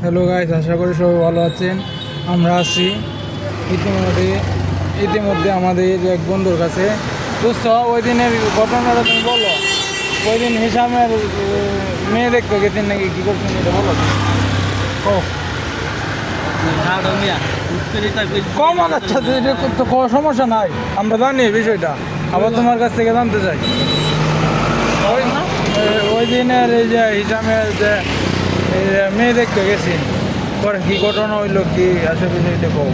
Hello guys, আশা করি সবাই ভালো আছেন। আমরা আছি ইতিমধ্যে আমাদের এক বন্ধুর কাছে। দোস্ত, ওই দিনের ঘটনাটা তুমি বলো। ওই দিন হিসামের মেয়ে দেখতে গেছেন নাকি, কী করছেন এটা বলো। ও কম আচ্ছা, এটা তো কোনো সমস্যা নাই, আমরা জানি বিষয়টা। আবার তোমার কাছ থেকে জানতে চাই ওই দিনের এই যে হিসামের যে মেয়ে দেখতে গেছি, পরে কি ঘটনা হইলো, কি আসে বিষয়টা কও।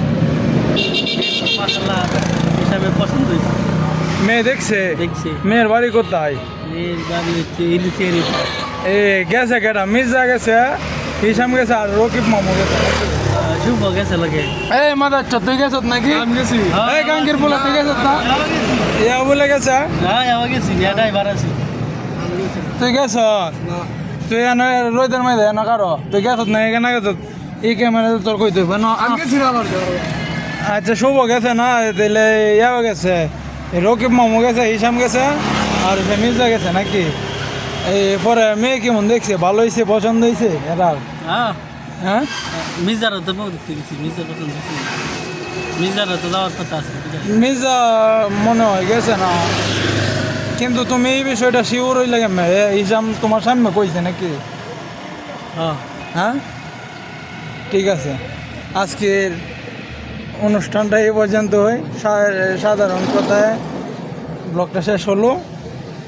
হিসাবে পছন্দ হয়েছে। মেয়ে দেখছে? দেখছি। মেয়ের বাড়ি কোথায়? এর বাড়ি হচ্ছে ইলিশেরি। এ গেছে কেটা? মির্জা গেছে, হিসাম গেছে, আর রকিব মামু গেছে। শুভ গেছে লাগে। এই মাদার চোদ, তুই গেছত নাকি? আমি গেছি। এই গাঙ্গির বলে তুই গেছত না? ইয়া বলে গেছে? হ্যাঁ আমি গেছি, এটাই বাড়াছি। তুই গেছ? তুই এনে রোদের মাঝে না কারো তুই গেছত না? এখানে গেছত এই ক্যামেরা তোর কই তুই না? আচ্ছা, শুভ গেছে না? তাহলে ইয়াও গেছে, রকিব মামু গেছে, হিসাম গেছে, আর সে মির্জা গেছে নাকি? এই পরে মেয়ে কেমন দেখছে? ভালো হয়েছে? পছন্দ হয়েছে এরা? হ্যাঁ হ্যাঁ, মির্জারও তো মুখ দেখতে গেছি। মির্জার পছন্দ হয়েছে। মির্জারও তো যাওয়ার কথা আছে। মির্জা মনে হয় গেছে না, কিন্তু তুমি এই বিষয়টা শিওর হইলে কেমন? হিসাম তোমার সামনে কইছে নাকি? হ্যাঁ হ্যাঁ, ঠিক আছে। আজকের অনুষ্ঠানটা এই পর্যন্ত হয়। সাধারণ কথায় ব্লগটা শেষ হলো।